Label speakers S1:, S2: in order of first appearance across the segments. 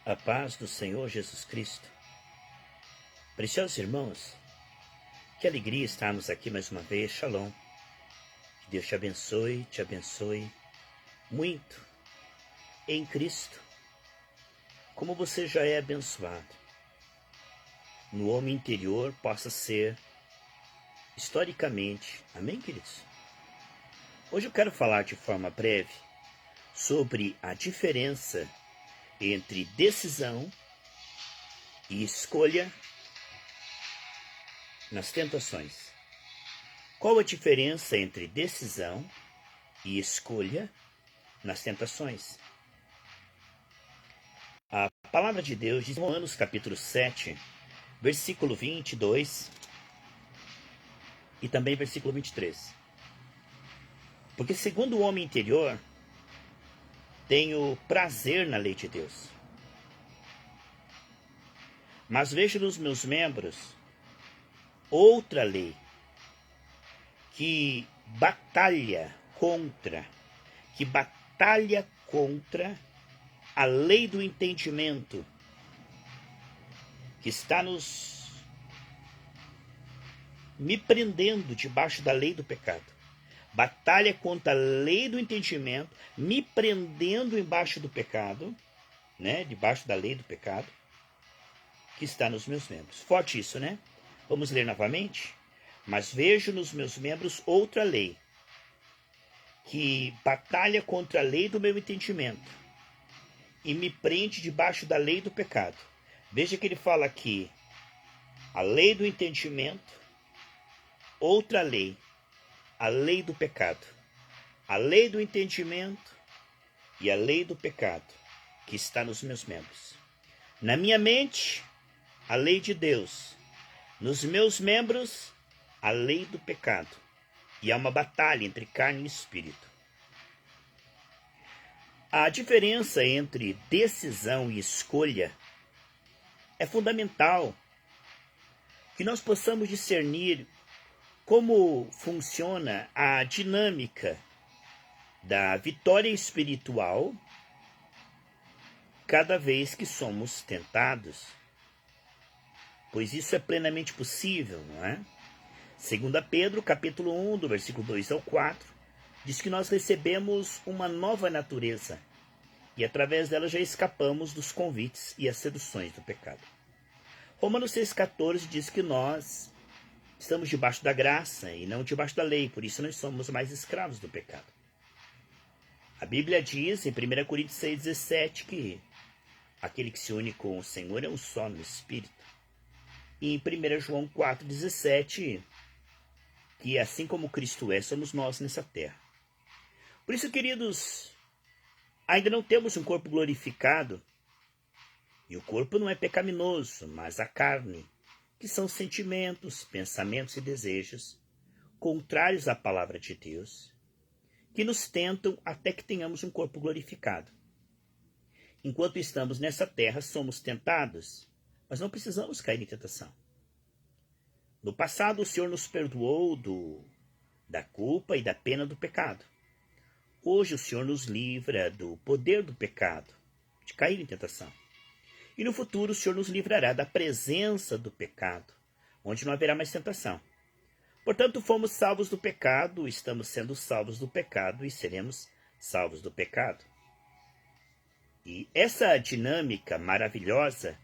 S1: A paz do Senhor Jesus Cristo. Preciosos irmãos, que alegria estarmos aqui mais uma vez. Shalom. Que Deus te abençoe muito em Cristo, como você já é abençoado. No homem interior possa ser historicamente. Amém, queridos? Hoje eu quero falar de forma breve sobre a diferença entre decisão e escolha nas tentações. Qual a diferença entre decisão e escolha nas tentações? A palavra de Deus diz em Romanos capítulo 7, versículo 22 e também versículo 23. Porque segundo o homem interior, tenho prazer na lei de Deus, mas vejo nos meus membros outra lei que batalha contra a lei do entendimento que está me prendendo debaixo da lei do pecado. Batalha contra a lei do entendimento, me prendendo embaixo do pecado, debaixo da lei do pecado, que está nos meus membros. Forte isso, né? Vamos ler novamente? Mas vejo nos meus membros outra lei, que batalha contra a lei do meu entendimento e me prende debaixo da lei do pecado. Veja que ele fala aqui, a lei do entendimento, outra lei, a lei do pecado. A lei do entendimento e a lei do pecado, que está nos meus membros. Na minha mente, a lei de Deus. Nos meus membros, a lei do pecado. E há uma batalha entre carne e espírito. A diferença entre decisão e escolha é fundamental que nós possamos discernir como funciona a dinâmica da vitória espiritual cada vez que somos tentados. Pois isso é plenamente possível, não é? 2 Pedro, capítulo 1, do versículo 2 ao 4, diz que nós recebemos uma nova natureza e através dela já escapamos dos convites e as seduções do pecado. Romanos 6,14 diz que nós estamos debaixo da graça e não debaixo da lei, por isso nós somos mais escravos do pecado. A Bíblia diz em 1 Coríntios 6,17 que aquele que se une com o Senhor é um só no Espírito. E em 1 João 4,17, que assim como Cristo é, somos nós nessa terra. Por isso, queridos, ainda não temos um corpo glorificado, e o corpo não é pecaminoso, mas a carne, que são sentimentos, pensamentos e desejos, contrários à palavra de Deus, que nos tentam até que tenhamos um corpo glorificado. Enquanto estamos nessa terra, somos tentados, mas não precisamos cair em tentação. No passado, o Senhor nos perdoou da culpa e da pena do pecado. Hoje, o Senhor nos livra do poder do pecado, de cair em tentação. E no futuro, o Senhor nos livrará da presença do pecado, onde não haverá mais tentação. Portanto, fomos salvos do pecado, estamos sendo salvos do pecado e seremos salvos do pecado. E essa dinâmica maravilhosa,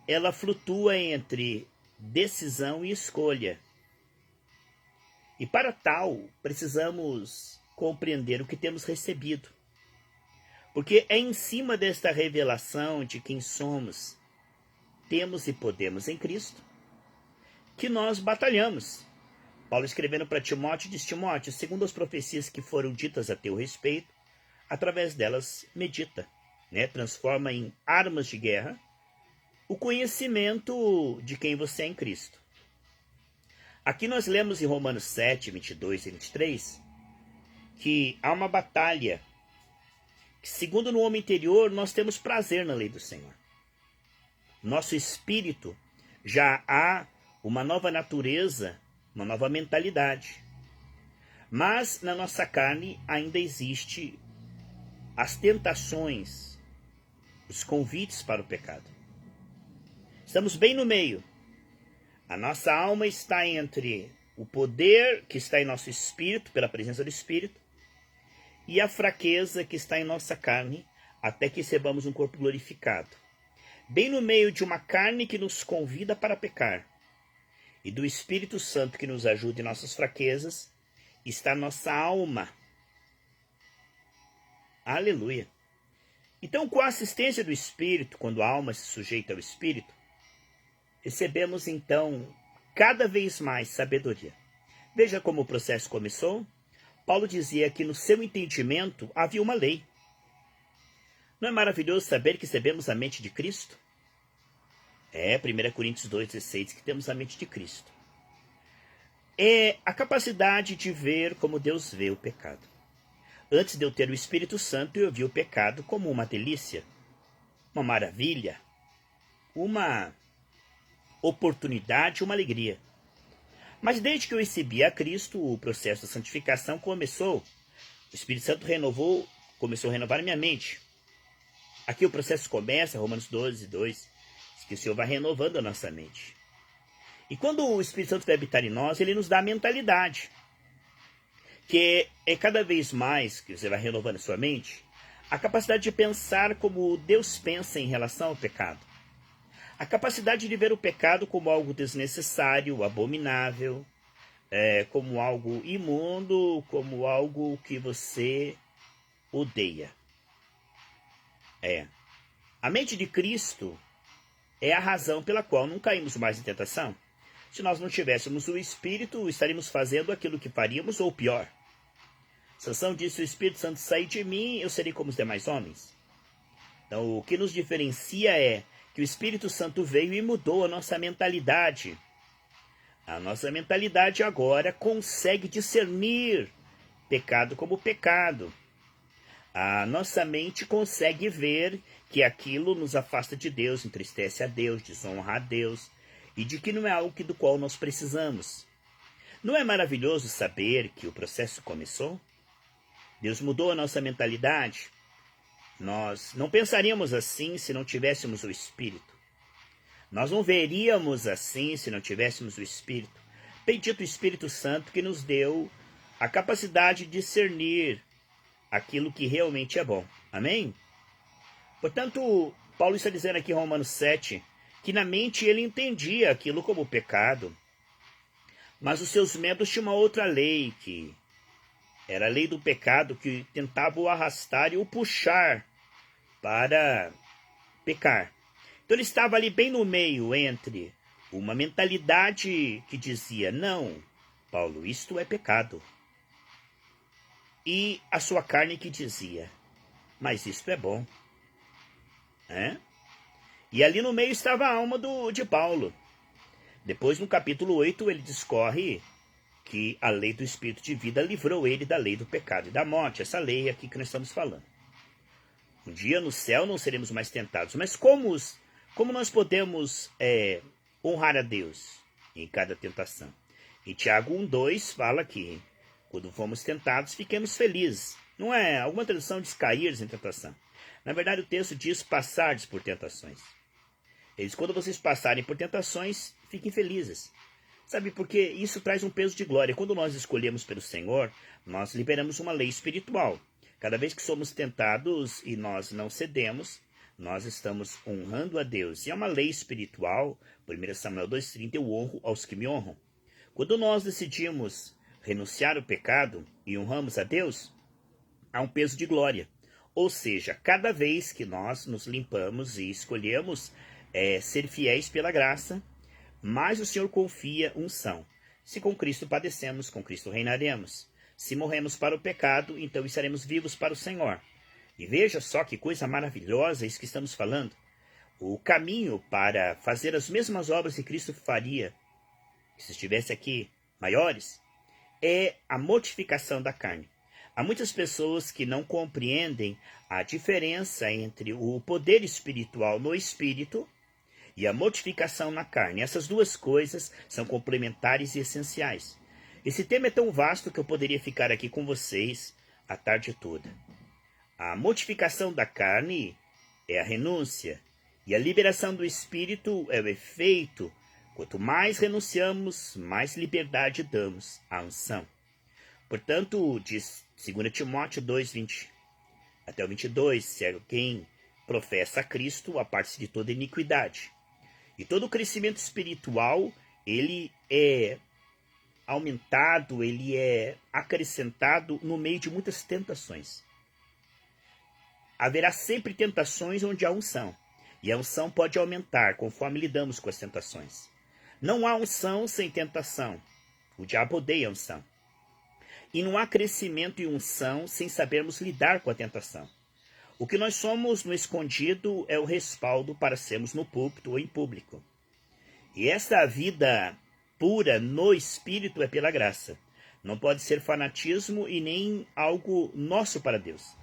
S1: ela flutua entre decisão e escolha. E para tal, precisamos compreender o que temos recebido. Porque é em cima desta revelação de quem somos, temos e podemos em Cristo, que nós batalhamos. Paulo, escrevendo para Timóteo, diz: Timóteo, segundo as profecias que foram ditas a teu respeito, através delas medita, transforma em armas de guerra o conhecimento de quem você é em Cristo. Aqui nós lemos em Romanos 7, 22 e 23, que há uma batalha, que segundo no homem interior nós temos prazer na lei do Senhor. Nosso espírito já há uma nova natureza, uma nova mentalidade. Mas na nossa carne ainda existe as tentações os convites para o pecado. Estamos bem no meio. A nossa alma está entre o poder que está em nosso espírito, pela presença do Espírito, e a fraqueza que está em nossa carne, até que recebamos um corpo glorificado. Bem no meio de uma carne que nos convida para pecar, e do Espírito Santo que nos ajuda em nossas fraquezas, está nossa alma. Aleluia! Então, com a assistência do Espírito, quando a alma se sujeita ao Espírito, recebemos então cada vez mais sabedoria. Veja como o processo começou. Paulo dizia que no seu entendimento havia uma lei. Não é maravilhoso saber que recebemos a mente de Cristo? 1 Coríntios 2,16, que temos a mente de Cristo. É a capacidade de ver como Deus vê o pecado. Antes de eu ter o Espírito Santo, eu vi o pecado como uma delícia, uma maravilha, uma oportunidade, uma alegria. Mas desde que eu recebi a Cristo, o processo da santificação começou. O Espírito Santo começou a renovar minha mente. Aqui o processo começa, Romanos 12, 2, diz que o Senhor vai renovando a nossa mente. E quando o Espírito Santo vai habitar em nós, ele nos dá a mentalidade. Que é cada vez mais que você vai renovando a sua mente, a capacidade de pensar como Deus pensa em relação ao pecado. A capacidade de ver o pecado como algo desnecessário, abominável, como algo imundo, como algo que você odeia. A mente de Cristo é a razão pela qual não caímos mais em tentação. Se nós não tivéssemos o Espírito, estaríamos fazendo aquilo que faríamos ou pior. Sansão disse: se o Espírito Santo sair de mim, eu serei como os demais homens. Então, o que nos diferencia é que o Espírito Santo veio e mudou a nossa mentalidade. A nossa mentalidade agora consegue discernir pecado como pecado. A nossa mente consegue ver que aquilo nos afasta de Deus, entristece a Deus, desonra a Deus, e de que não é algo do qual nós precisamos. Não é maravilhoso saber que o processo começou? Deus mudou a nossa mentalidade. Nós não pensaríamos assim se não tivéssemos o Espírito. Nós não veríamos assim se não tivéssemos o Espírito. Bendito o Espírito Santo que nos deu a capacidade de discernir aquilo que realmente é bom. Amém? Portanto, Paulo está dizendo aqui em Romanos 7, que na mente ele entendia aquilo como pecado. Mas os seus membros tinham uma outra lei, que era a lei do pecado, que tentava o arrastar e o puxar para pecar. Então ele estava ali bem no meio entre uma mentalidade que dizia: não, Paulo, isto é pecado. E a sua carne que dizia: mas isto é bom. E ali no meio estava a alma de Paulo. Depois, no capítulo 8, ele discorre que a lei do Espírito de vida livrou ele da lei do pecado e da morte. Essa lei aqui que nós estamos falando. Um dia no céu não seremos mais tentados. Mas como nós podemos honrar a Deus em cada tentação? Em Tiago 1,2 fala que quando fomos tentados, fiquemos felizes. Não é alguma tradução diz cair em tentação. Na verdade, o texto diz passardes por tentações. Ele diz: quando vocês passarem por tentações, fiquem felizes. Sabe, porque isso traz um peso de glória. Quando nós escolhemos pelo Senhor, nós liberamos uma lei espiritual. Cada vez que somos tentados e nós não cedemos, nós estamos honrando a Deus. E é uma lei espiritual. 1 Samuel 2,30, eu honro aos que me honram. Quando nós decidimos renunciar ao pecado e honramos a Deus, há um peso de glória. Ou seja, cada vez que nós nos limpamos e escolhemos ser fiéis pela graça, mais o Senhor confia unção. Se com Cristo padecemos, com Cristo reinaremos. Se morremos para o pecado, então estaremos vivos para o Senhor. E veja só que coisa maravilhosa isso que estamos falando. O caminho para fazer as mesmas obras que Cristo faria, se estivesse aqui, maiores, é a mortificação da carne. Há muitas pessoas que não compreendem a diferença entre o poder espiritual no espírito e a mortificação na carne. Essas duas coisas são complementares e essenciais. Esse tema é tão vasto que eu poderia ficar aqui com vocês a tarde toda. A mortificação da carne é a renúncia. E a liberação do espírito é o efeito. Quanto mais renunciamos, mais liberdade damos à unção. Portanto, diz 2 Timóteo 2, 20 até o 22, se alguém professa a Cristo, aparte-se de toda iniquidade. E todo o crescimento espiritual, ele é aumentado, ele é acrescentado no meio de muitas tentações. Haverá sempre tentações onde há unção. E a unção pode aumentar conforme lidamos com as tentações. Não há unção sem tentação. O diabo odeia a unção. E não há crescimento e unção sem sabermos lidar com a tentação. O que nós somos no escondido é o respaldo para sermos no púlpito ou em público. E essa vida pura no espírito é pela graça. Não pode ser fanatismo e nem algo nosso para Deus.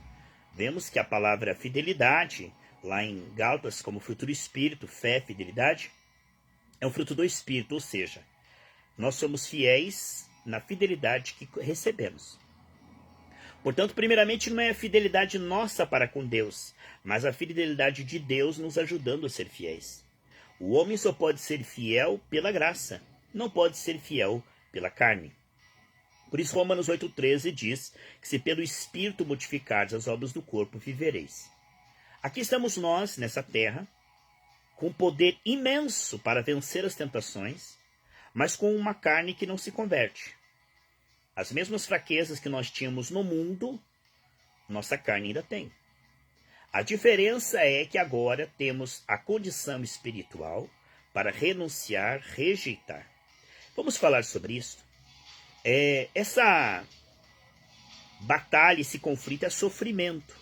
S1: Vemos que a palavra fidelidade, lá em Gálatas, como fruto do espírito, fé, fidelidade, é um fruto do espírito, ou seja, nós somos fiéis na fidelidade que recebemos. Portanto, primeiramente, não é a fidelidade nossa para com Deus, mas a fidelidade de Deus nos ajudando a ser fiéis. O homem só pode ser fiel pela graça, não pode ser fiel pela carne. Por isso, Romanos 8,13 diz que se pelo Espírito mortificardes as obras do corpo, vivereis. Aqui estamos nós, nessa terra, com poder imenso para vencer as tentações, mas com uma carne que não se converte. As mesmas fraquezas que nós tínhamos no mundo, nossa carne ainda tem. A diferença é que agora temos a condição espiritual para renunciar, rejeitar. Vamos falar sobre isso. Essa batalha, esse conflito é sofrimento,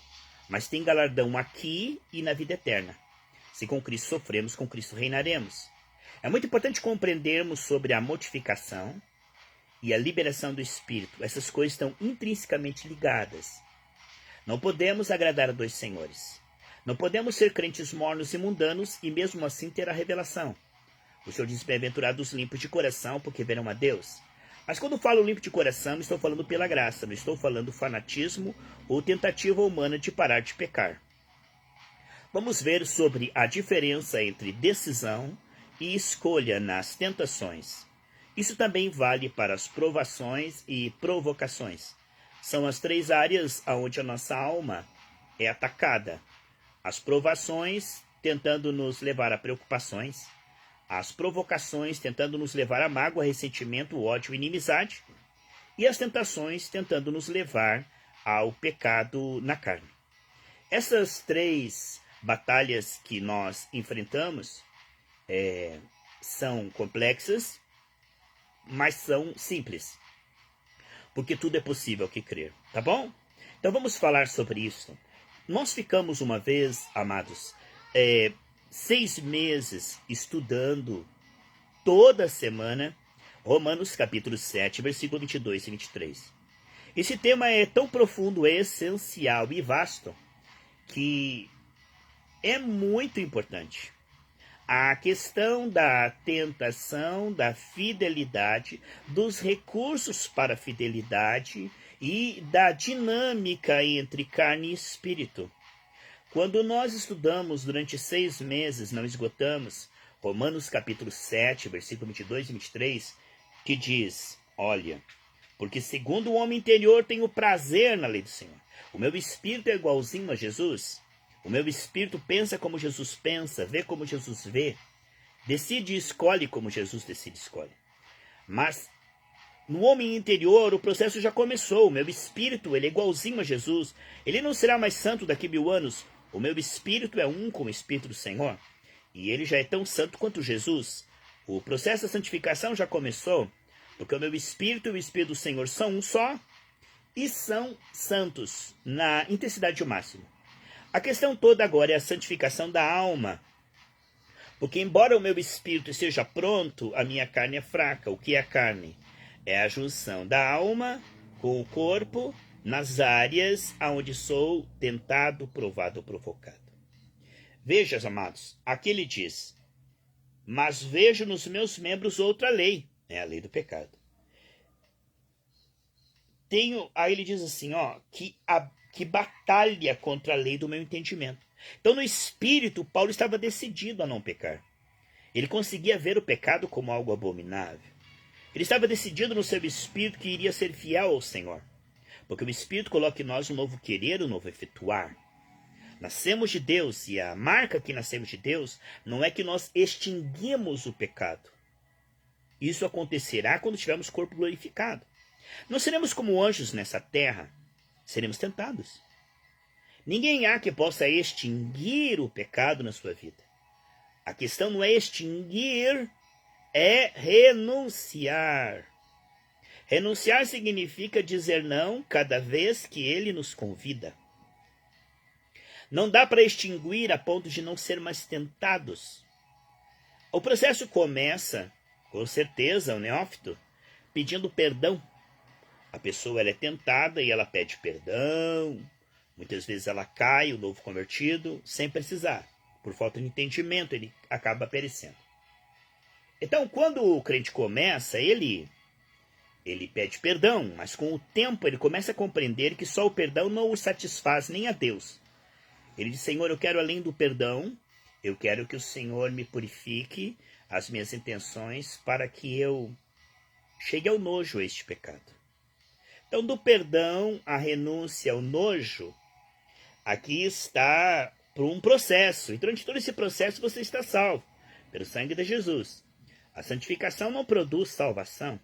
S1: mas tem galardão aqui e na vida eterna. Se com Cristo sofremos, com Cristo reinaremos. É muito importante compreendermos sobre a mortificação e a liberação do Espírito. Essas coisas estão intrinsecamente ligadas. Não podemos agradar a dois senhores. Não podemos ser crentes mornos e mundanos e mesmo assim ter a revelação. O Senhor diz, bem-aventurados os limpos de coração, porque verão a Deus. Mas quando falo limpo de coração, não estou falando pela graça, não estou falando fanatismo ou tentativa humana de parar de pecar. Vamos ver sobre a diferença entre decisão e escolha nas tentações. Isso também vale para as provações e provocações. São as três áreas onde a nossa alma é atacada. As provações tentando nos levar a preocupações. As provocações tentando nos levar a mágoa, ressentimento, ódio e inimizade. E as tentações tentando nos levar ao pecado na carne. Essas três batalhas que nós enfrentamos são complexas, mas são simples. Porque tudo é possível que crer, tá bom? Então vamos falar sobre isso. Nós ficamos uma vez, amados, 6 meses estudando toda semana Romanos capítulo 7, versículo 22 e 23. Esse tema é tão profundo, é essencial e vasto, que é muito importante. A questão da tentação, da fidelidade, dos recursos para a fidelidade e da dinâmica entre carne e espírito. Quando nós estudamos durante 6 meses, não esgotamos, Romanos capítulo 7, versículo 22 e 23, que diz, olha, porque segundo o homem interior tenho prazer na lei do Senhor. O meu espírito é igualzinho a Jesus. O meu espírito pensa como Jesus pensa, vê como Jesus vê, decide e escolhe como Jesus decide e escolhe. Mas no homem interior o processo já começou. O meu espírito ele é igualzinho a Jesus. Ele não será mais santo daqui a 1000 anos. O meu espírito é um com o Espírito do Senhor. E ele já é tão santo quanto Jesus. O processo da santificação já começou. Porque o meu espírito e o Espírito do Senhor são um só. E são santos na intensidade máxima. A questão toda agora é a santificação da alma. Porque embora o meu espírito esteja pronto, a minha carne é fraca. O que é a carne? É a junção da alma com o corpo nas áreas onde sou tentado, provado ou provocado. Veja, amados, aqui ele diz, mas vejo nos meus membros outra lei, é a lei do pecado. Aí ele diz assim, que batalha contra a lei do meu entendimento. Então, no espírito, Paulo estava decidido a não pecar. Ele conseguia ver o pecado como algo abominável. Ele estava decidido no seu espírito que iria ser fiel ao Senhor. Porque o Espírito coloca em nós um novo querer, um novo efetuar. Nascemos de Deus, e a marca que nascemos de Deus não é que nós extinguimos o pecado. Isso acontecerá quando tivermos corpo glorificado. Não seremos como anjos nessa terra, seremos tentados. Ninguém há que possa extinguir o pecado na sua vida. A questão não é extinguir, é renunciar. Renunciar significa dizer não cada vez que ele nos convida. Não dá para extinguir a ponto de não ser mais tentados. O processo começa, com certeza, o neófito, pedindo perdão. A pessoa ela é tentada e ela pede perdão. Muitas vezes ela cai, o novo convertido, sem precisar. Por falta de entendimento, ele acaba perecendo. Então, quando o crente começa, ele pede perdão, mas com o tempo ele começa a compreender que só o perdão não o satisfaz nem a Deus. Ele diz, Senhor, eu quero além do perdão, eu quero que o Senhor me purifique as minhas intenções para que eu chegue ao nojo a este pecado. Então, do perdão, à renúncia, ao nojo, aqui está por um processo. E durante todo esse processo você está salvo, pelo sangue de Jesus. A santificação não produz salvação.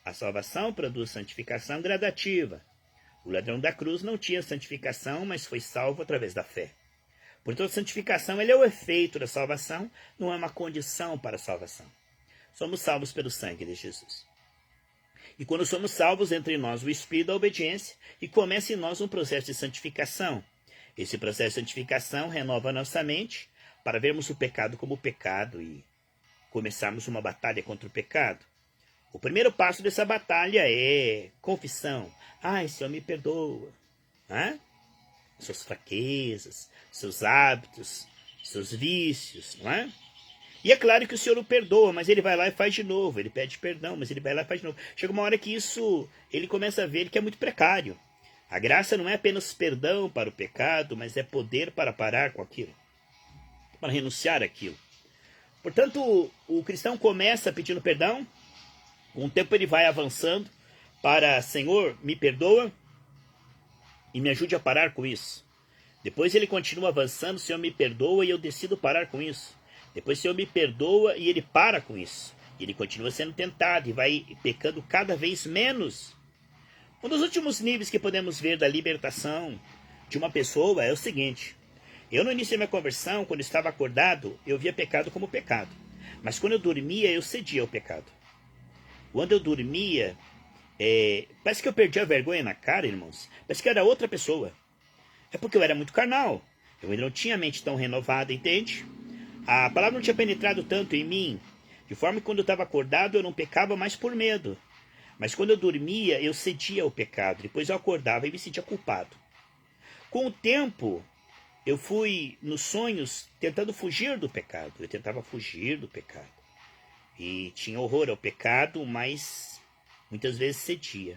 S1: A salvação produz santificação gradativa. O ladrão da cruz não tinha santificação, mas foi salvo através da fé. Portanto, a santificação é o efeito da salvação, não é uma condição para a salvação. Somos salvos pelo sangue de Jesus. E quando somos salvos, entre nós o Espírito da obediência e começa em nós um processo de santificação. Esse processo de santificação renova a nossa mente para vermos o pecado como pecado e começarmos uma batalha contra o pecado. O primeiro passo dessa batalha é confissão. Ai, Senhor, me perdoa. Suas fraquezas, seus hábitos, seus vícios, não é? E é claro que o Senhor o perdoa, mas ele vai lá e faz de novo. Ele pede perdão, mas ele vai lá e faz de novo. Chega uma hora que ele começa a ver que é muito precário. A graça não é apenas perdão para o pecado, mas é poder para parar com aquilo, para renunciar àquilo. Portanto, o cristão começa pedindo perdão, com o tempo ele vai avançando para, Senhor, me perdoa e me ajude a parar com isso. Depois ele continua avançando, Senhor, me perdoa e eu decido parar com isso. Depois o Senhor me perdoa e ele para com isso. E ele continua sendo tentado e vai pecando cada vez menos. Um dos últimos níveis que podemos ver da libertação de uma pessoa é o seguinte. Eu no início da minha conversão, quando estava acordado, eu via pecado como pecado. Mas quando eu dormia, eu cedia ao pecado. Quando eu dormia, parece que eu perdi a vergonha na cara, irmãos. Parece que eu era outra pessoa. É porque eu era muito carnal. Eu ainda não tinha a mente tão renovada, entende? A palavra não tinha penetrado tanto em mim. De forma que quando eu estava acordado, eu não pecava mais por medo. Mas quando eu dormia, eu cedia ao pecado. Depois eu acordava e me sentia culpado. Com o tempo, eu fui nos sonhos tentando fugir do pecado. Eu tentava fugir do pecado. E tinha horror ao pecado, mas muitas vezes cedia.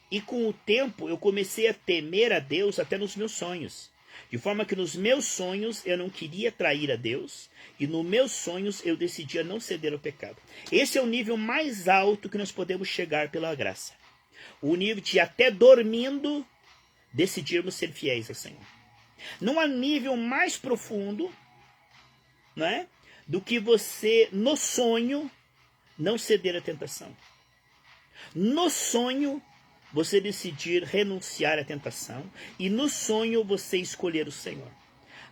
S1: E com o tempo eu comecei a temer a Deus até nos meus sonhos. De forma que nos meus sonhos eu não queria trair a Deus. E nos meus sonhos eu decidia não ceder ao pecado. Esse é o nível mais alto que nós podemos chegar pela graça. O nível de até dormindo decidirmos ser fiéis ao Senhor. Não há nível mais profundo, não é, do que você, no sonho, não ceder à tentação. No sonho, você decidir renunciar à tentação. E no sonho, você escolher o Senhor.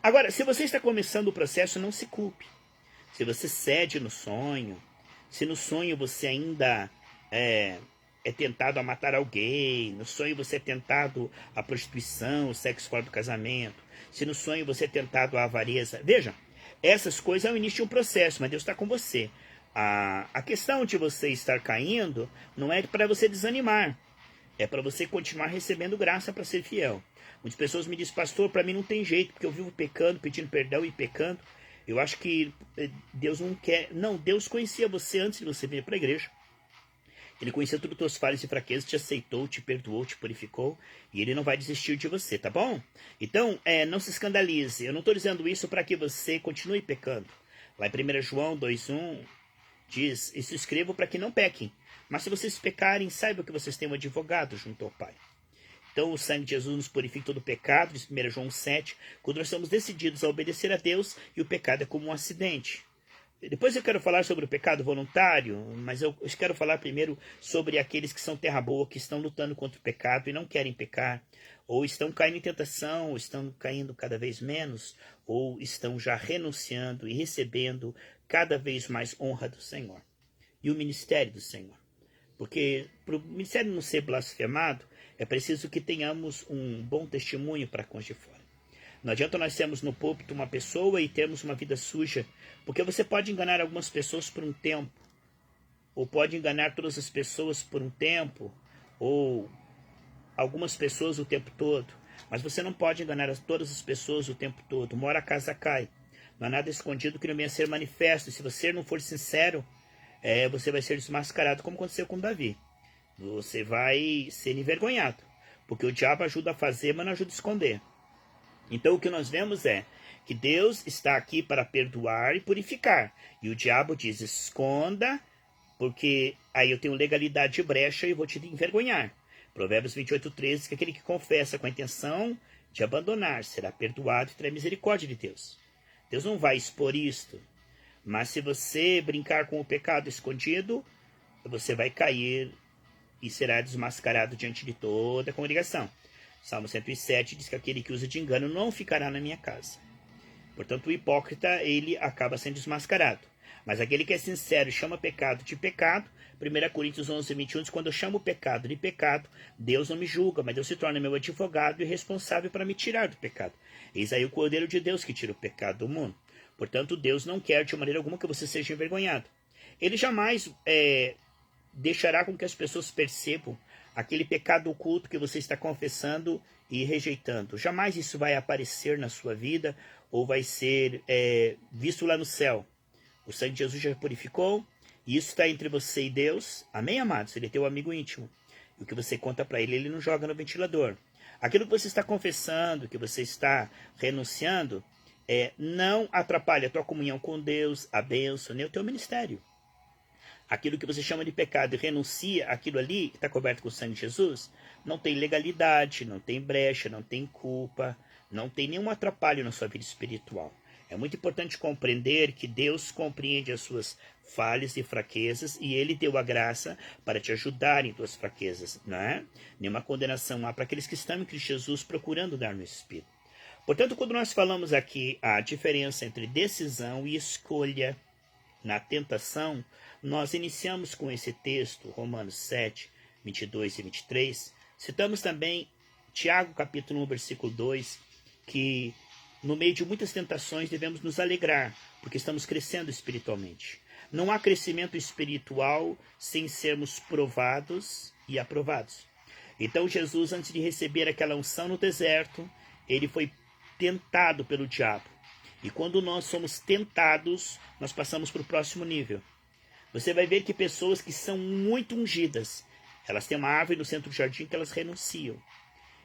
S1: Agora, se você está começando o processo, não se culpe. Se você cede no sonho, se no sonho você ainda é tentado a matar alguém, no sonho você é tentado à prostituição, o sexo fora do casamento, se no sonho você é tentado à avareza. Veja, essas coisas é o início de um processo, mas Deus está com você. A questão de você estar caindo não é para você desanimar, é para você continuar recebendo graça para ser fiel. Muitas pessoas me dizem, pastor, para mim não tem jeito, porque eu vivo pecando, pedindo perdão e pecando. Eu acho que Deus não quer. Não, Deus conhecia você antes de você vir para a igreja. Ele conheceu tudo tuas falhas e fraquezas, te aceitou, te perdoou, te purificou, e ele não vai desistir de você, tá bom? Então, não se escandalize. Eu não estou dizendo isso para que você continue pecando. Lá em 1 João 2,1 diz, isso escrevo para que não pequem. Mas se vocês pecarem, saibam que vocês têm um advogado junto ao Pai. Então o sangue de Jesus nos purifica todo o pecado, diz 1 João 7, quando nós estamos decididos a obedecer a Deus e o pecado é como um acidente. Depois eu quero falar sobre o pecado voluntário, mas eu quero falar primeiro sobre aqueles que são terra boa, que estão lutando contra o pecado e não querem pecar, ou estão caindo em tentação, ou estão caindo cada vez menos, ou estão já renunciando e recebendo cada vez mais honra do Senhor. E o ministério do Senhor. Porque para o ministério não ser blasfemado, é preciso que tenhamos um bom testemunho para com os de fora. Não adianta nós termos no púlpito uma pessoa e termos uma vida suja, porque você pode enganar algumas pessoas por um tempo, ou pode enganar todas as pessoas por um tempo, ou algumas pessoas o tempo todo, mas você não pode enganar todas as pessoas o tempo todo. Uma hora a casa cai. Não há nada escondido que não venha a ser manifesto, e se você não for sincero, você vai ser desmascarado, como aconteceu com Davi. Você vai ser envergonhado, porque o diabo ajuda a fazer, mas não ajuda a esconder. Então o que nós vemos é que Deus está aqui para perdoar e purificar. E o diabo diz, esconda, porque aí eu tenho legalidade de brecha e vou te envergonhar. Provérbios 28:13, que aquele que confessa com a intenção de abandonar será perdoado e terá misericórdia de Deus. Deus não vai expor isto, mas se você brincar com o pecado escondido, você vai cair e será desmascarado diante de toda a congregação. Salmo 107 diz que aquele que usa de engano não ficará na minha casa. Portanto, o hipócrita, ele acaba sendo desmascarado. Mas aquele que é sincero e chama pecado de pecado, 1 Coríntios 11:21 diz, quando eu chamo o pecado de pecado, Deus não me julga, mas Deus se torna meu advogado e responsável para me tirar do pecado. Eis aí o Cordeiro de Deus que tira o pecado do mundo. Portanto, Deus não quer de maneira alguma que você seja envergonhado. Ele jamais deixará com que as pessoas percebam aquele pecado oculto que você está confessando e rejeitando. Jamais isso vai aparecer na sua vida ou vai ser visto lá no céu. O sangue de Jesus já purificou e isso está entre você e Deus. Amém, amados? Ele é teu amigo íntimo. E o que você conta para ele, ele não joga no ventilador. Aquilo que você está confessando, que você está renunciando, não atrapalha a tua comunhão com Deus, a bênção, nem o teu ministério. Aquilo que você chama de pecado e renuncia, aquilo ali que está coberto com o sangue de Jesus, não tem legalidade, não tem brecha, não tem culpa, não tem nenhum atrapalho na sua vida espiritual. É muito importante compreender que Deus compreende as suas falhas e fraquezas e Ele deu a graça para te ajudar em tuas fraquezas, não é? Nenhuma condenação há para aqueles que estão em Cristo Jesus procurando dar no Espírito. Portanto, quando nós falamos aqui a diferença entre decisão e escolha na tentação, nós iniciamos com esse texto, Romanos 7, 22 e 23. Citamos também Tiago, capítulo 1, versículo 2, que no meio de muitas tentações devemos nos alegrar, porque estamos crescendo espiritualmente. Não há crescimento espiritual sem sermos provados e aprovados. Então Jesus, antes de receber aquela unção no deserto, ele foi tentado pelo diabo. E quando nós somos tentados, nós passamos para o próximo nível. Você vai ver que pessoas que são muito ungidas, elas têm uma árvore no centro do jardim que elas renunciam.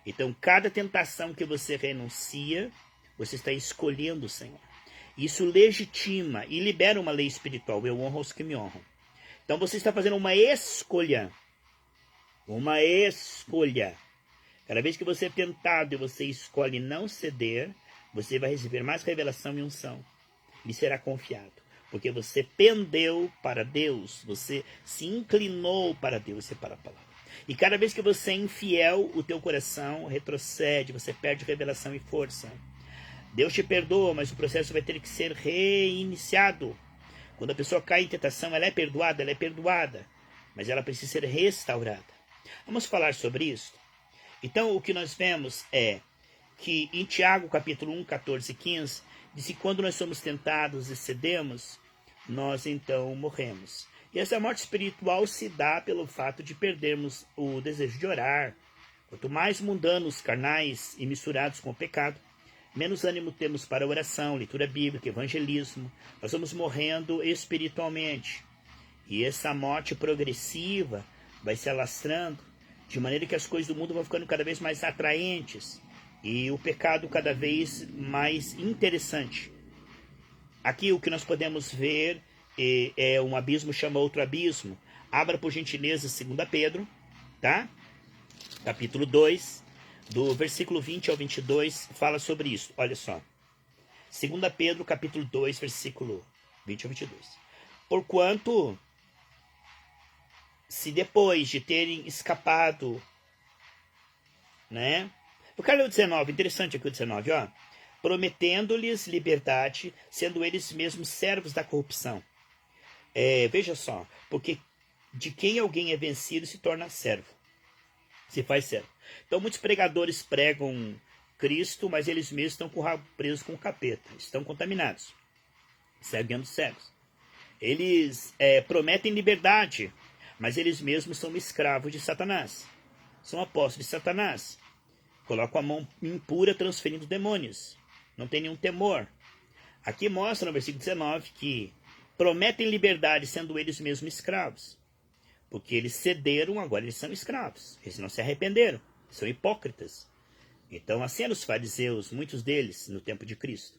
S1: Então, cada tentação que você renuncia, você está escolhendo o Senhor. Isso legitima e libera uma lei espiritual. Eu honro os que me honram. Então, você está fazendo uma escolha. Uma escolha. Cada vez que você é tentado e você escolhe não ceder, você vai receber mais revelação e unção. Lhe será confiado. Porque você pendeu para Deus. Você se inclinou para Deus e para a palavra. E cada vez que você é infiel, o teu coração retrocede. Você perde revelação e força. Deus te perdoa, mas o processo vai ter que ser reiniciado. Quando a pessoa cai em tentação, ela é perdoada. Mas ela precisa ser restaurada. Vamos falar sobre isso? Então, o que nós vemos é que em Tiago, capítulo 1, 14 e 15, diz que quando nós somos tentados e cedemos, nós então morremos. E essa morte espiritual se dá pelo fato de perdermos o desejo de orar. Quanto mais mundanos, carnais e misturados com o pecado, menos ânimo temos para a oração, leitura bíblica, evangelismo. Nós vamos morrendo espiritualmente. E essa morte progressiva vai se alastrando, de maneira que as coisas do mundo vão ficando cada vez mais atraentes e o pecado cada vez mais interessante. Aqui o que nós podemos ver é um abismo chama outro abismo. Abra por gentileza 2 Pedro, tá? Capítulo 2, do versículo 20 ao 22, fala sobre isso. Olha só. 2 Pedro, capítulo 2, versículo 20 ao 22. Porquanto, se depois de terem escapado, né? Eu quero ler o 19, interessante aqui o 19, ó. Prometendo-lhes liberdade, sendo eles mesmos servos da corrupção. Veja só, porque de quem alguém é vencido se torna servo, se faz servo. Então muitos pregadores pregam Cristo, mas eles mesmos estão presos com o capeta, estão contaminados, seguindo cegos. Eles prometem liberdade, mas eles mesmos são escravos de Satanás, são apóstolos de Satanás, colocam a mão impura transferindo demônios, não tem nenhum temor. Aqui mostra no versículo 19 que prometem liberdade sendo eles mesmos escravos, porque eles cederam, agora eles são escravos, eles não se arrependeram, são hipócritas. Então assim eram os fariseus, muitos deles no tempo de Cristo,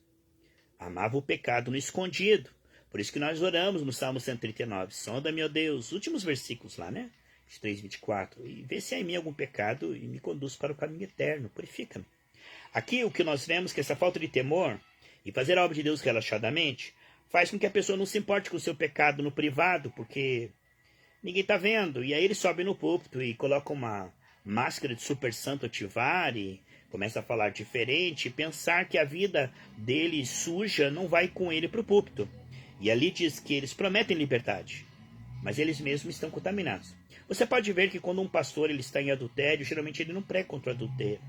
S1: amavam o pecado no escondido. Por isso que nós oramos no Salmo 139, sonda-me, ó Deus, últimos versículos lá, né? 3:24, e vê se há em mim algum pecado e me conduz para o caminho eterno, purifica-me. Aqui o que nós vemos é que essa falta de temor e fazer a obra de Deus relaxadamente faz com que a pessoa não se importe com o seu pecado no privado, porque ninguém está vendo. E aí ele sobe no púlpito e coloca uma máscara de super santo ativar e começa a falar diferente e pensar que a vida dele suja não vai com ele para o púlpito. E ali diz que eles prometem liberdade, mas eles mesmos estão contaminados. Você pode ver que quando um pastor ele está em adultério, geralmente ele não prega contra o adultério.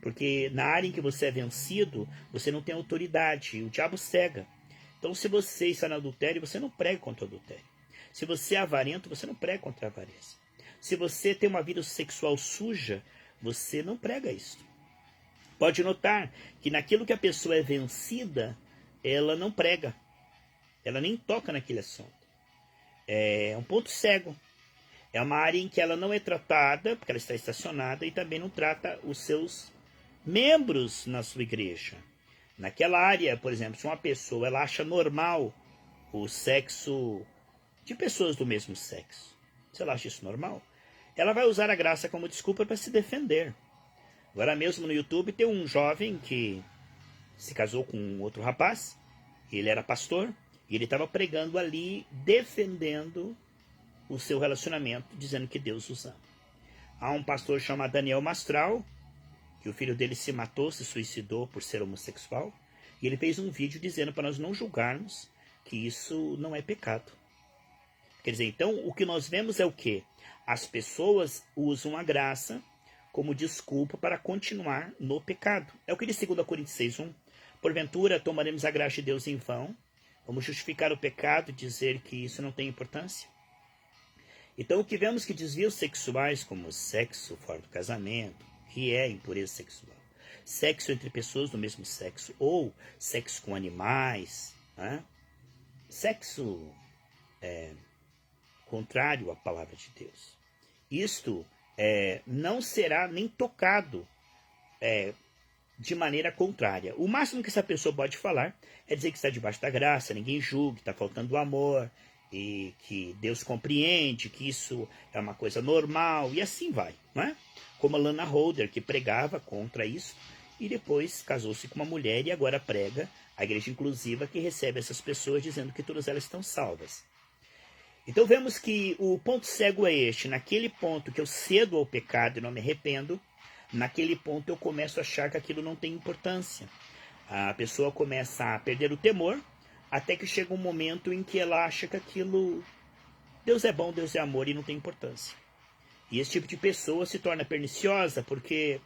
S1: Porque na área em que você é vencido, você não tem autoridade, o diabo cega. Então se você está no adultério, você não prega contra o adultério. Se você é avarento, você não prega contra a avareza. Se você tem uma vida sexual suja, você não prega isso. Pode notar que naquilo que a pessoa é vencida, ela não prega. Ela nem toca naquele assunto. É um ponto cego. É uma área em que ela não é tratada, porque ela está estacionada, e também não trata os seus membros na sua igreja. Naquela área, por exemplo, se uma pessoa ela acha normal o sexo de pessoas do mesmo sexo, se ela acha isso normal, ela vai usar a graça como desculpa para se defender. Agora mesmo no YouTube tem um jovem que se casou com um outro rapaz, ele era pastor, e ele estava pregando ali, defendendo o seu relacionamento, dizendo que Deus os ama. Há um pastor chamado Daniel Mastral, que o filho dele se matou, se suicidou por ser homossexual, e ele fez um vídeo dizendo para nós não julgarmos que isso não é pecado. Quer dizer, então, o que nós vemos é o quê? As pessoas usam a graça como desculpa para continuar no pecado. É o que diz 2 Coríntios 6:1. Porventura, tomaremos a graça de Deus em vão? Vamos justificar o pecado e dizer que isso não tem importância? Então, o que vemos que desvios sexuais, como sexo fora do casamento, que é impureza sexual, sexo entre pessoas do mesmo sexo, ou sexo com animais, né? Sexo contrário à palavra de Deus. Isto não será nem tocado de maneira contrária. O máximo que essa pessoa pode falar é dizer que está debaixo da graça, ninguém julga, está faltando amor, e que Deus compreende que isso é uma coisa normal, e assim vai, não é? Como a Lana Holder, que pregava contra isso, e depois casou-se com uma mulher e agora prega a igreja inclusiva que recebe essas pessoas dizendo que todas elas estão salvas. Então vemos que o ponto cego é este: naquele ponto que eu cedo ao pecado e não me arrependo, naquele ponto eu começo a achar que aquilo não tem importância. A pessoa começa a perder o temor, até que chega um momento em que ela acha que aquilo, Deus é bom, Deus é amor e não tem importância. E esse tipo de pessoa se torna perniciosa porque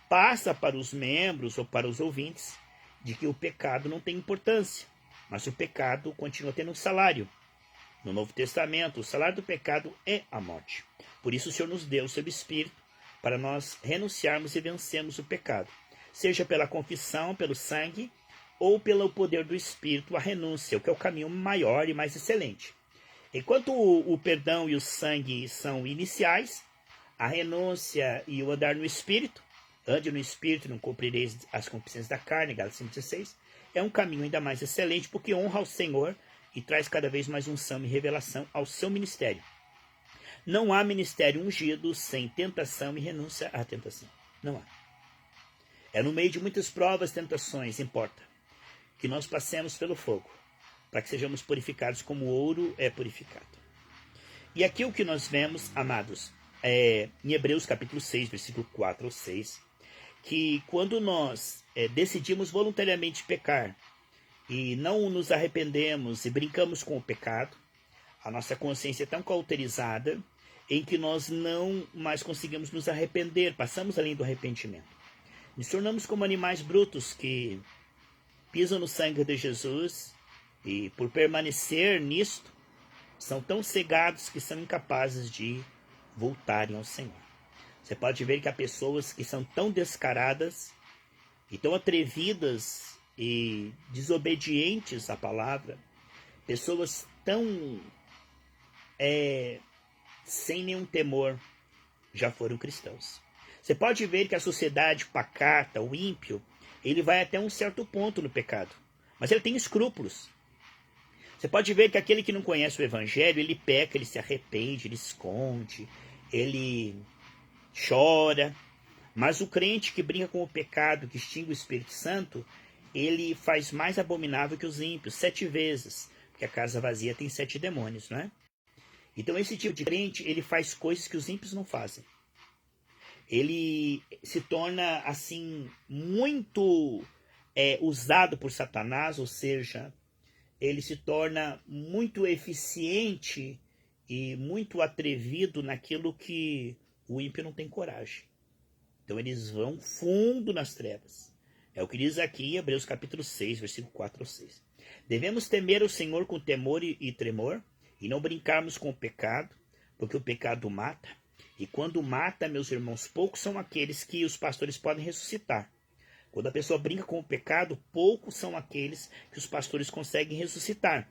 S1: passa para os membros ou para os ouvintes de que o pecado não tem importância, mas o pecado continua tendo um salário. No Novo Testamento, o salário do pecado é a morte. Por isso o Senhor nos deu o seu Espírito para nós renunciarmos e vencermos o pecado, seja pela confissão, pelo sangue, ou pelo poder do Espírito, a renúncia, o que é o caminho maior e mais excelente. Enquanto o perdão e o sangue são iniciais, a renúncia e o andar no Espírito, ande no Espírito, não cumprireis as concupiscências da carne, Gálatas 5,16, é um caminho ainda mais excelente, porque honra ao Senhor e traz cada vez mais unção e revelação ao seu ministério. Não há ministério ungido sem tentação e renúncia à tentação. Não há. É no meio de muitas provas e tentações, importa, que nós passemos pelo fogo, para que sejamos purificados como o ouro é purificado. E aqui o que nós vemos, amados, em Hebreus capítulo 6, versículo 4 ou 6, que quando nós decidimos voluntariamente pecar e não nos arrependemos e brincamos com o pecado, a nossa consciência é tão cauterizada em que nós não mais conseguimos nos arrepender, passamos além do arrependimento. Nos tornamos como animais brutos que pisam no sangue de Jesus e, por permanecer nisto, são tão cegados que são incapazes de voltarem ao Senhor. Você pode ver que há pessoas que são tão descaradas e tão atrevidas e desobedientes à palavra, pessoas tão sem nenhum temor, já foram cristãos. Você pode ver que a sociedade pacata, o ímpio, ele vai até um certo ponto no pecado, mas ele tem escrúpulos. Você pode ver que aquele que não conhece o evangelho, ele peca, ele se arrepende, ele esconde, ele chora. Mas o crente que brinca com o pecado, que extingue o Espírito Santo, ele faz mais abominável que os ímpios, 7 vezes. Porque a casa vazia tem 7 demônios, não é? Então esse tipo de crente, ele faz coisas que os ímpios não fazem. Ele se torna, assim, muito usado por Satanás, ou seja, ele se torna muito eficiente e muito atrevido naquilo que o ímpio não tem coragem. Então eles vão fundo nas trevas. É o que diz aqui em Hebreus capítulo 6, versículo 4 ao 6. Devemos temer o Senhor com temor e tremor, e não brincarmos com o pecado, porque o pecado mata. E quando mata, meus irmãos, poucos são aqueles que os pastores podem ressuscitar. Quando a pessoa brinca com o pecado, poucos são aqueles que os pastores conseguem ressuscitar.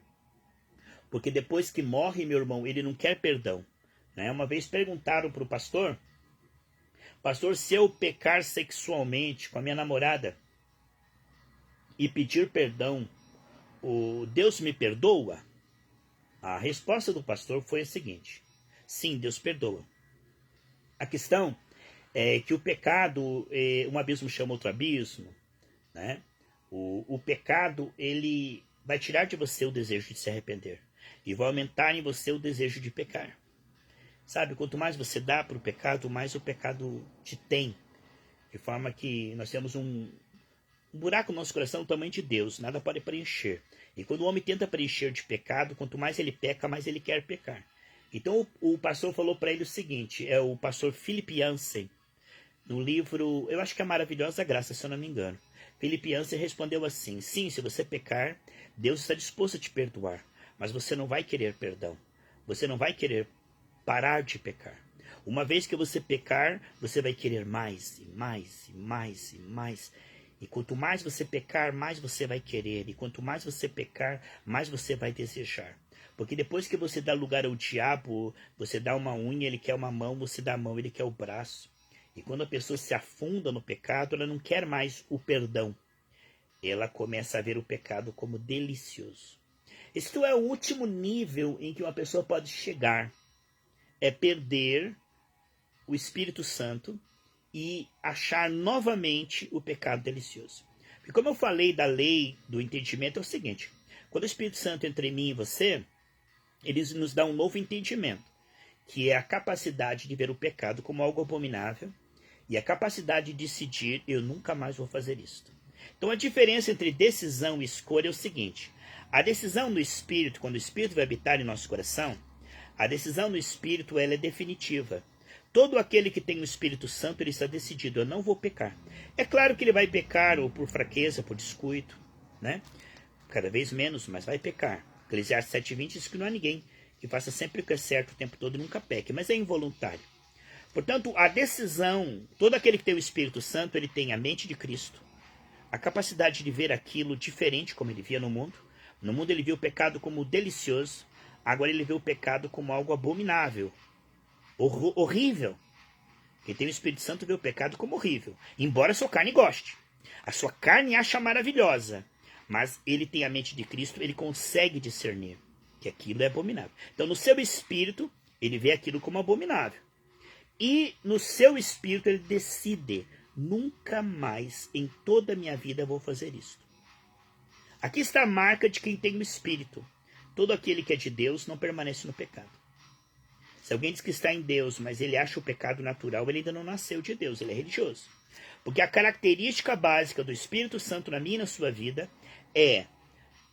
S1: Porque depois que morre, meu irmão, ele não quer perdão. Uma vez perguntaram para o pastor, se eu pecar sexualmente com a minha namorada e pedir perdão, Deus me perdoa? A resposta do pastor foi a seguinte: sim, Deus perdoa. A questão é que o pecado, um abismo chama outro abismo, né? O pecado, ele vai tirar de você o desejo de se arrepender e vai aumentar em você o desejo de pecar. Sabe, quanto mais você dá para o pecado, mais o pecado te tem. De forma que nós temos um buraco no nosso coração do tamanho de Deus, nada pode preencher. E quando o homem tenta preencher de pecado, quanto mais ele peca, mais ele quer pecar. Então o pastor falou para ele o seguinte, é o pastor Philip Yancey, no livro, eu acho que é Maravilhosa Graça, se eu não me engano. Philip Yancey respondeu assim: sim, se você pecar, Deus está disposto a te perdoar, mas você não vai querer perdão. Você não vai querer parar de pecar. Uma vez que você pecar, você vai querer mais e mais e mais e mais. E quanto mais você pecar, mais você vai querer. E quanto mais você pecar, mais você vai desejar. Porque depois que você dá lugar ao diabo, você dá uma unha, ele quer uma mão, você dá a mão, ele quer o braço. E quando a pessoa se afunda no pecado, ela não quer mais o perdão. Ela começa a ver o pecado como delicioso. Isto é o último nível em que uma pessoa pode chegar. É perder o Espírito Santo e achar novamente o pecado delicioso. Porque como eu falei da lei do entendimento, é o seguinte: quando o Espírito Santo entra em mim e você, ele nos dá um novo entendimento, que é a capacidade de ver o pecado como algo abominável e a capacidade de decidir: eu nunca mais vou fazer isso. Então a diferença entre decisão e escolha é o seguinte: a decisão no Espírito, quando o Espírito vai habitar em nosso coração, a decisão no Espírito ela é definitiva. Todo aquele que tem o Espírito Santo, ele está decidido: eu não vou pecar. É claro que ele vai pecar ou por fraqueza, por descuido, né? Cada vez menos, mas vai pecar. Eclesiastes 7:20 diz que não há ninguém que faça sempre o que é certo o tempo todo e nunca peque, mas é involuntário. Portanto, a decisão, todo aquele que tem o Espírito Santo, ele tem a mente de Cristo, a capacidade de ver aquilo diferente como ele via no mundo. No mundo ele via o pecado como delicioso, Agora ele vê o pecado como algo abominável, horrível. Quem tem o Espírito Santo vê o pecado como horrível, embora a sua carne goste. A sua carne acha maravilhosa, mas ele tem a mente de Cristo, ele consegue discernir que aquilo é abominável. Então, no seu espírito, ele vê aquilo como abominável. E no seu espírito, ele decide: nunca mais em toda a minha vida vou fazer isso. Aqui está a marca de quem tem o espírito. Todo aquele que é de Deus não permanece no pecado. Se alguém diz que está em Deus, mas ele acha o pecado natural, ele ainda não nasceu de Deus, ele é religioso. Porque a característica básica do Espírito Santo na minha e na sua vida é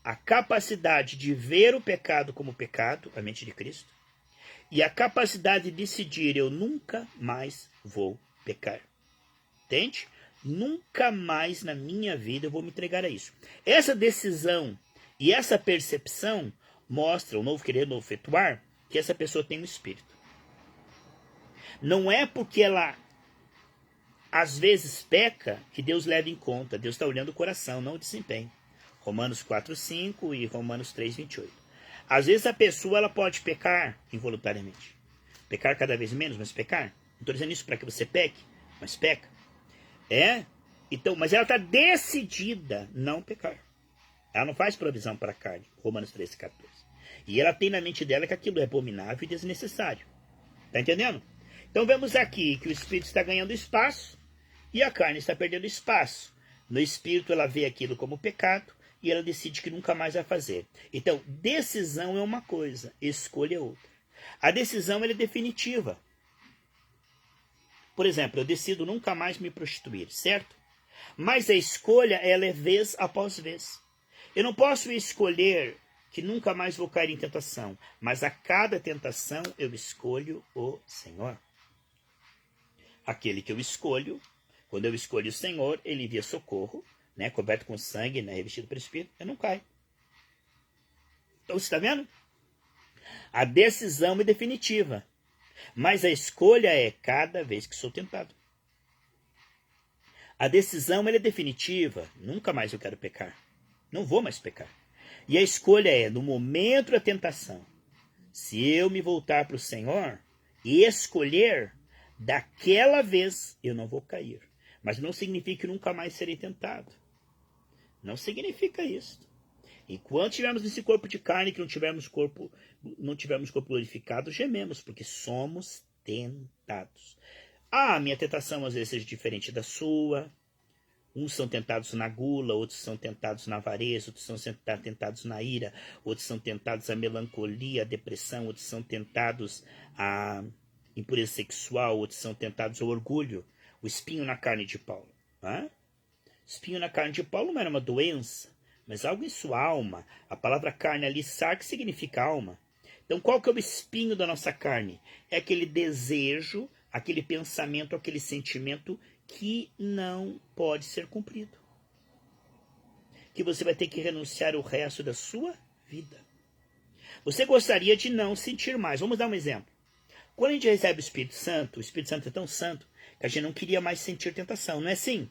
S1: a capacidade de ver o pecado como pecado, a mente de Cristo, e a capacidade de decidir: eu nunca mais vou pecar. Entende? Nunca mais na minha vida eu vou me entregar a isso. Essa decisão e essa percepção mostra o novo querer, o novo efetuar, que essa pessoa tem um espírito. Não é porque ela às vezes peca que Deus leva em conta. Deus está olhando o coração, não o desempenho. Romanos 4:5 e Romanos 3:28. Às vezes a pessoa ela pode pecar involuntariamente. Pecar cada vez menos, mas pecar. Não estou dizendo isso para que você peque, mas peca. Então, mas ela está decidida não pecar. Ela não faz provisão para a carne. Romanos 13:14. E ela tem na mente dela que aquilo é abominável e desnecessário. Está entendendo? Então vemos aqui que o espírito está ganhando espaço e a carne está perdendo espaço. No espírito ela vê aquilo como pecado e ela decide que nunca mais vai fazer. Então, decisão é uma coisa, escolha é outra. A decisão ela é definitiva. Por exemplo, eu decido nunca mais me prostituir, certo? Mas a escolha ela é vez após vez. Eu não posso escolher que nunca mais vou cair em tentação, mas a cada tentação eu escolho o Senhor. Aquele que eu escolho, quando eu escolho o Senhor, ele envia socorro, né, coberto com sangue, né, revestido pelo Espírito, eu não caio. Então você está vendo? A decisão é definitiva, mas a escolha é cada vez que sou tentado. A decisão ela é definitiva, nunca mais eu quero pecar, não vou mais pecar. E a escolha é, no momento da tentação, se eu me voltar para o Senhor e escolher, daquela vez eu não vou cair. Mas não significa que nunca mais serei tentado. Não significa isso. Enquanto tivermos esse corpo de carne, que não tivermos corpo glorificado, gememos, porque somos tentados. Minha tentação às vezes é diferente da sua. Uns são tentados na gula, outros são tentados na avareza, outros são tentados na ira, outros são tentados à melancolia, à depressão, outros são tentados à impureza sexual, outros são tentados ao orgulho. O espinho na carne de Paulo. Espinho na carne de Paulo não era uma doença, mas algo em sua alma. A palavra carne ali, sarx, significa alma. Então qual que é o espinho da nossa carne? É aquele desejo, aquele pensamento, aquele sentimento que não pode ser cumprido. Que você vai ter que renunciar o resto da sua vida. Você gostaria de não sentir mais. Vamos dar um exemplo. Quando a gente recebe o Espírito Santo é tão santo que a gente não queria mais sentir tentação, não é assim?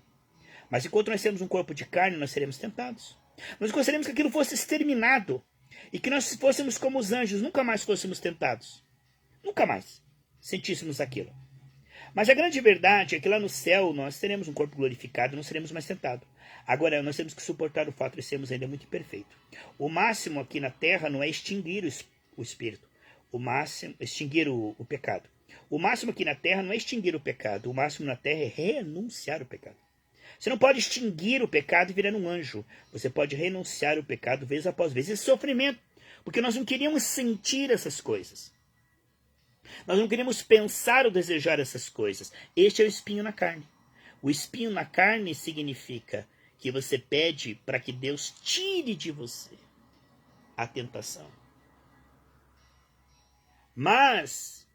S1: Mas enquanto nós temos um corpo de carne, nós seremos tentados. Nós gostaríamos que aquilo fosse exterminado e que nós fôssemos como os anjos, nunca mais fôssemos tentados. Nunca mais sentíssemos aquilo. Mas a grande verdade é que lá no céu nós teremos um corpo glorificado e não seremos mais tentados. Agora, nós temos que suportar o fato de sermos ainda muito imperfeitos. O máximo aqui na terra não é extinguir o espírito. O máximo, extinguir o pecado. O máximo aqui na terra não é extinguir o pecado. O máximo na terra é renunciar o pecado. Você não pode extinguir o pecado e virar um anjo. Você pode renunciar o pecado vez após vez. Esse sofrimento. Porque nós não queríamos sentir essas coisas. Nós não queríamos pensar ou desejar essas coisas. Este é o espinho na carne. O espinho na carne significa que você pede para que Deus tire de você a tentação. Mas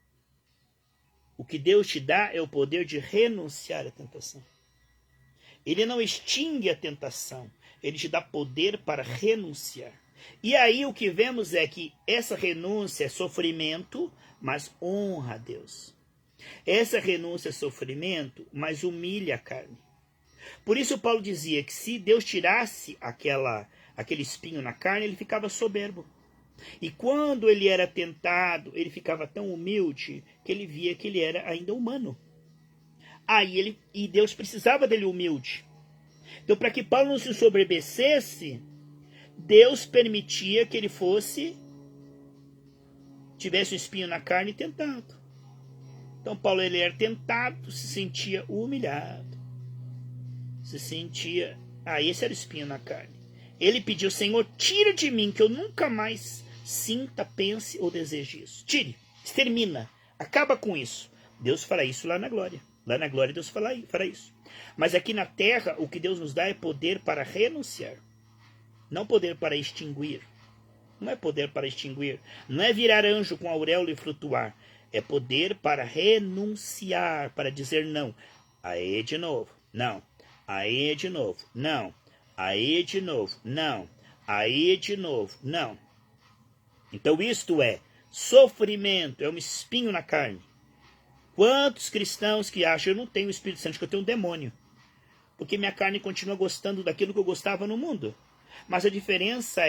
S1: o que Deus te dá é o poder de renunciar à tentação. Ele não extingue a tentação, ele te dá poder para renunciar. E aí o que vemos é que essa renúncia é sofrimento, mas honra a Deus. Essa renúncia é sofrimento, mas humilha a carne. Por isso Paulo dizia que se Deus tirasse aquele espinho na carne, ele ficava soberbo. E quando ele era tentado, ele ficava tão humilde que ele via que ele era ainda humano. E Deus precisava dele humilde. Então, para que Paulo não se soberbecesse, Deus permitia que ele tivesse um espinho na carne e tentado. Então, Paulo, ele era tentado, se sentia humilhado. Esse era o espinho na carne. Ele pediu: Senhor, tira de mim, que eu nunca mais sinta, pense ou deseje isso. Tire, extermina, acaba com isso. Deus fará isso lá na glória. Lá na glória Deus fará isso. Mas aqui na terra, o que Deus nos dá é poder para renunciar. Não poder para extinguir. Não é poder para extinguir. Não é virar anjo com auréola e flutuar. É poder para renunciar, para dizer não. Aí de novo, não. Aí de novo, não. Aí de novo, não. Aí de novo, não. Então isto é sofrimento, é um espinho na carne. Quantos cristãos que acham: eu não tenho o Espírito Santo, que eu tenho um demônio, porque minha carne continua gostando daquilo que eu gostava no mundo. Mas a diferença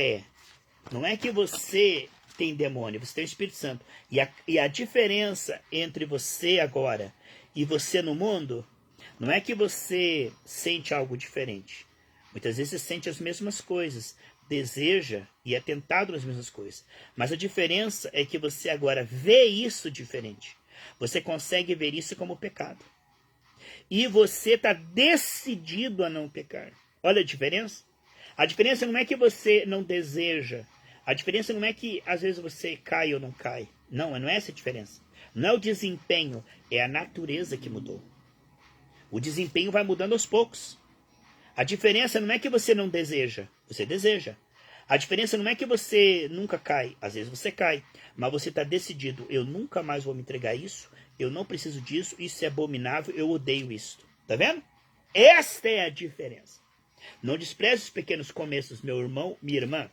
S1: não é que você tem demônio, você tem o Espírito Santo. E a diferença entre você agora e você no mundo, não é que você sente algo diferente. Muitas vezes você sente as mesmas coisas, deseja e é tentado nas mesmas coisas. Mas a diferença é que você agora vê isso diferente. Você consegue ver isso como pecado. E você está decidido a não pecar. Olha a diferença. A diferença não é que você não deseja. A diferença não é que às vezes você cai ou não cai. Não é essa a diferença. Não é o desempenho, é a natureza que mudou. O desempenho vai mudando aos poucos. A diferença não é que você não deseja, você deseja. A diferença não é que você nunca cai, às vezes você cai, mas você está decidido: eu nunca mais vou me entregar a isso, eu não preciso disso, isso é abominável, eu odeio isso. Tá vendo? Esta é a diferença. Não despreze os pequenos começos, meu irmão, minha irmã.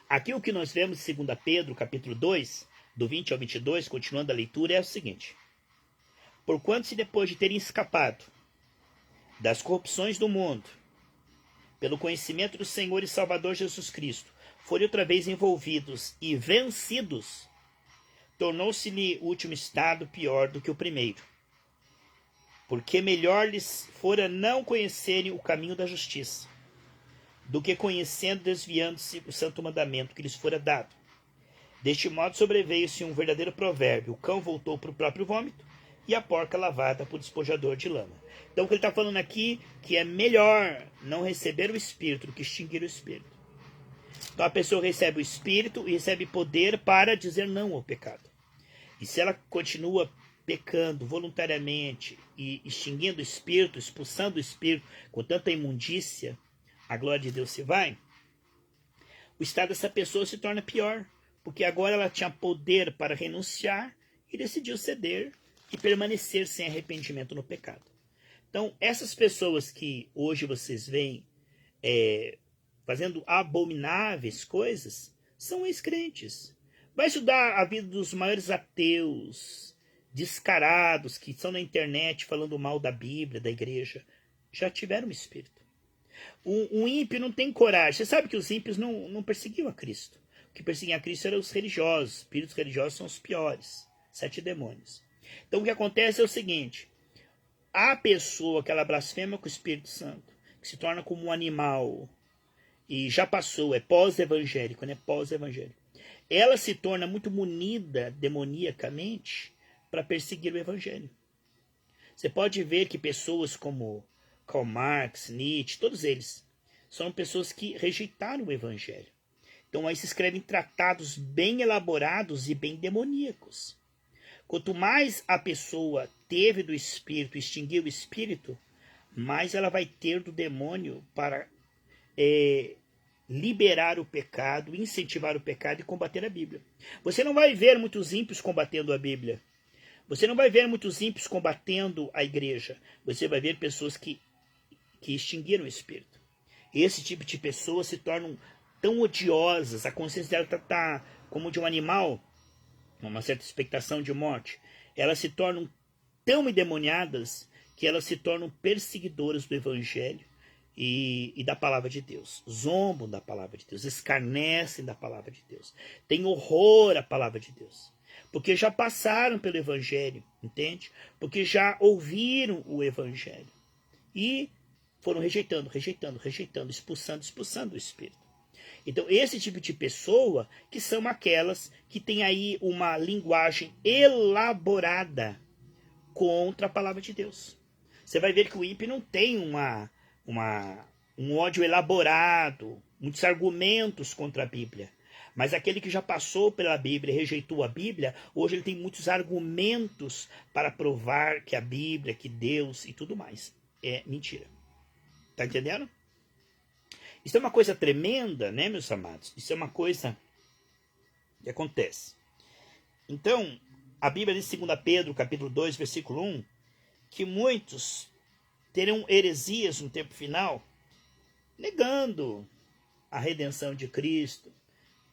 S1: Aqui o que nós vemos em 2 Pedro, capítulo 2, do 20 ao 22, continuando a leitura, é o seguinte: porquanto se depois de terem escapado das corrupções do mundo, pelo conhecimento do Senhor e Salvador Jesus Cristo, forem outra vez envolvidos e vencidos, tornou-se-lhe o último estado pior do que o primeiro. Porque melhor lhes fora não conhecerem o caminho da justiça, do que conhecendo, desviando-se o santo mandamento que lhes fora dado. Deste modo sobreveio-se um verdadeiro provérbio: o cão voltou para o próprio vômito, e a porca lavada por despojador de lama. Então o que ele está falando aqui, que é melhor não receber o Espírito do que extinguir o Espírito. Então a pessoa recebe o Espírito e recebe poder para dizer não ao pecado. E se ela continua pecando voluntariamente e extinguindo o Espírito, expulsando o Espírito com tanta imundícia, a glória de Deus se vai, o estado dessa pessoa se torna pior, porque agora ela tinha poder para renunciar e decidiu ceder e permanecer sem arrependimento no pecado. Então, essas pessoas que hoje vocês veem fazendo abomináveis coisas, são ex-crentes. Vai estudar a vida dos maiores ateus, descarados, que estão na internet falando mal da Bíblia, da igreja. Já tiveram um espírito. Um ímpio não tem coragem. Você sabe que os ímpios não perseguiam a Cristo. O que perseguiam a Cristo eram os religiosos. Os espíritos religiosos são os piores. 7 demônios. Então o que acontece é o seguinte: a pessoa que ela blasfema com o Espírito Santo, que se torna como um animal, e já passou, é pós-evangélico, né? Pós-evangélico. Ela se torna muito munida demoniacamente para perseguir o evangelho. Você pode ver que pessoas como Karl Marx, Nietzsche, todos eles, são pessoas que rejeitaram o evangelho. Então aí se escrevem tratados bem elaborados e bem demoníacos. Quanto mais a pessoa teve do Espírito, extinguiu o Espírito, mais ela vai ter do demônio para liberar o pecado, incentivar o pecado e combater a Bíblia. Você não vai ver muitos ímpios combatendo a Bíblia. Você não vai ver muitos ímpios combatendo a igreja. Você vai ver pessoas que extinguiram o Espírito. Esse tipo de pessoas se tornam tão odiosas, a consciência dela está como de um animal, uma certa expectação de morte. Elas se tornam tão endemoniadas que elas se tornam perseguidoras do Evangelho e da palavra de Deus. Zombam da palavra de Deus, escarnecem da palavra de Deus. Têm horror à palavra de Deus. Porque já passaram pelo Evangelho, entende? Porque já ouviram o Evangelho. E foram rejeitando, expulsando o Espírito. Então, esse tipo de pessoa que são aquelas que têm aí uma linguagem elaborada contra a palavra de Deus. Você vai ver que o ímpio não tem um ódio elaborado, muitos argumentos contra a Bíblia. Mas aquele que já passou pela Bíblia e rejeitou a Bíblia, hoje ele tem muitos argumentos para provar que a Bíblia, que Deus e tudo mais é mentira. Tá entendendo? Isso é uma coisa tremenda, né, meus amados? Isso é uma coisa que acontece. Então, a Bíblia diz em 2 Pedro, capítulo 2, versículo 1, que muitos terão heresias no tempo final, negando a redenção de Cristo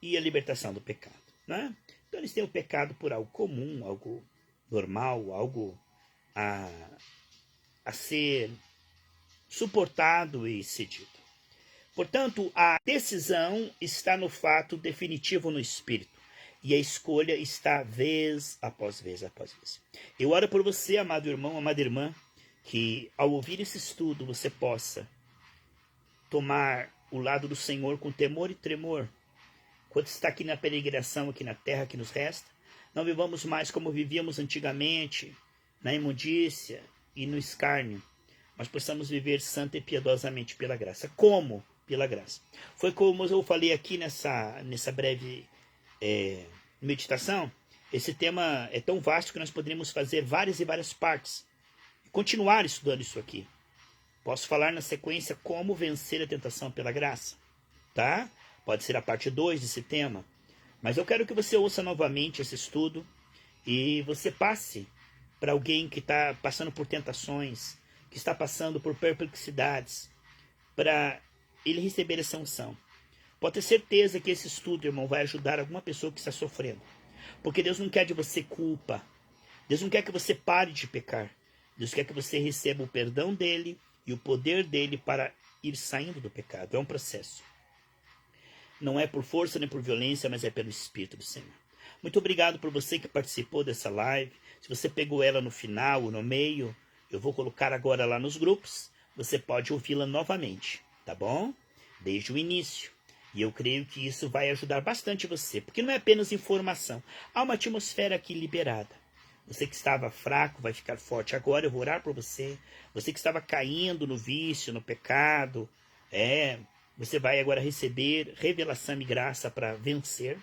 S1: e a libertação do pecado. Né? Então eles têm o pecado por algo comum, algo normal, algo a ser suportado e cedido. Portanto, a decisão está no fato definitivo no Espírito. E a escolha está vez após vez após vez. Eu oro por você, amado irmão, amada irmã, que ao ouvir esse estudo você possa tomar o lado do Senhor com temor e tremor. Quando está aqui na peregrinação, aqui na terra que nos resta, não vivamos mais como vivíamos antigamente, na imundícia e no escárnio, mas possamos viver santa e piedosamente pela graça. Como? Pela graça. Foi como eu falei aqui nessa breve meditação. Esse tema é tão vasto que nós poderíamos fazer várias e várias partes. Continuar estudando isso aqui. Posso falar na sequência como vencer a tentação pela graça. Tá? Pode ser a parte 2 desse tema. Mas eu quero que você ouça novamente esse estudo e você passe para alguém que está passando por tentações, que está passando por perplexidades, para ele receber essa unção. Pode ter certeza que esse estudo, irmão, vai ajudar alguma pessoa que está sofrendo. Porque Deus não quer de você culpa. Deus não quer que você pare de pecar. Deus quer que você receba o perdão dele e o poder dele para ir saindo do pecado. É um processo. Não é por força nem por violência, mas é pelo Espírito do Senhor. Muito obrigado por você que participou dessa live. Se você pegou ela no final ou no meio, eu vou colocar agora lá nos grupos. Você pode ouvi-la novamente, tá bom? Desde o início. E eu creio que isso vai ajudar bastante você, porque não é apenas informação. Há uma atmosfera aqui liberada. Você que estava fraco vai ficar forte agora, eu vou orar por você. Você que estava caindo no vício, no pecado, você vai agora receber revelação e graça para vencer.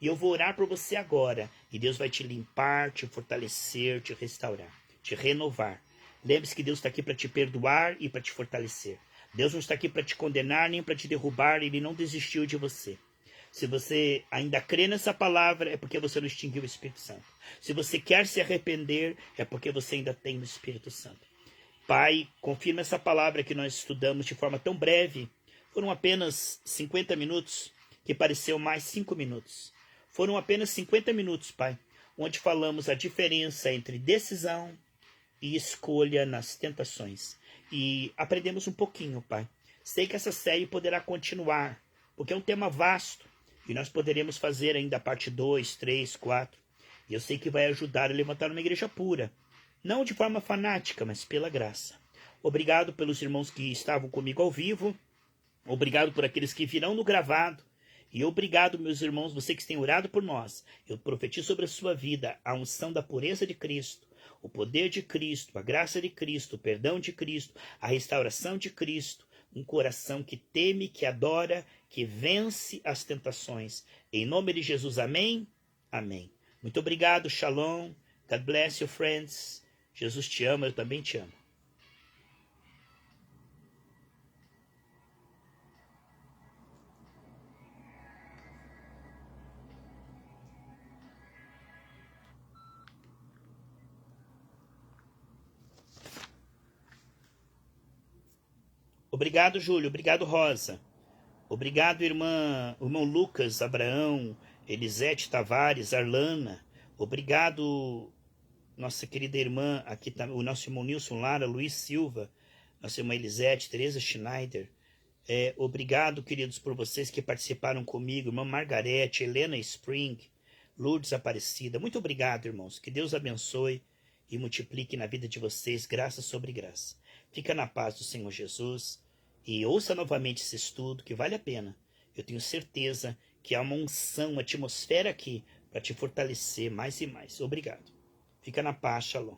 S1: E eu vou orar por você agora. E Deus vai te limpar, te fortalecer, te restaurar, te renovar. Lembre-se que Deus está aqui para te perdoar e para te fortalecer. Deus não está aqui para te condenar nem para te derrubar. Ele não desistiu de você. Se você ainda crê nessa palavra, é porque você não extinguiu o Espírito Santo. Se você quer se arrepender, é porque você ainda tem o Espírito Santo. Pai, confirma essa palavra que nós estudamos de forma tão breve. Foram apenas 50 minutos, que pareceu mais 5 minutos. Foram apenas 50 minutos, Pai, onde falamos a diferença entre decisão e escolha nas tentações. E aprendemos um pouquinho, Pai. Sei que essa série poderá continuar, porque é um tema vasto. E nós poderemos fazer ainda a parte 2, 3, 4. E eu sei que vai ajudar a levantar uma igreja pura. Não de forma fanática, mas pela graça. Obrigado pelos irmãos que estavam comigo ao vivo. Obrigado por aqueles que virão no gravado. E obrigado, meus irmãos, você que tem orado por nós. Eu profetizo sobre a sua vida a unção da pureza de Cristo, o poder de Cristo, a graça de Cristo, o perdão de Cristo, a restauração de Cristo, um coração que teme, que adora, que vence as tentações. Em nome de Jesus, amém? Amém. Muito obrigado, shalom. God bless you, friends. Jesus te ama, eu também te amo. Obrigado, Júlio. Obrigado, Rosa. Obrigado, irmão Lucas, Abraão, Elisete Tavares, Arlana. Obrigado, nossa querida irmã, aqui tá o nosso irmão Nilson Lara, Luiz Silva, nossa irmã Elisete, Teresa Schneider. Obrigado, queridos, por vocês que participaram comigo. Irmã Margarete, Helena Spring, Lourdes Aparecida. Muito obrigado, irmãos. Que Deus abençoe e multiplique na vida de vocês graça sobre graça. Fica na paz do Senhor Jesus e ouça novamente esse estudo, que vale a pena. Eu tenho certeza que há uma unção, uma atmosfera aqui para te fortalecer mais e mais. Obrigado. Fica na paz, shalom.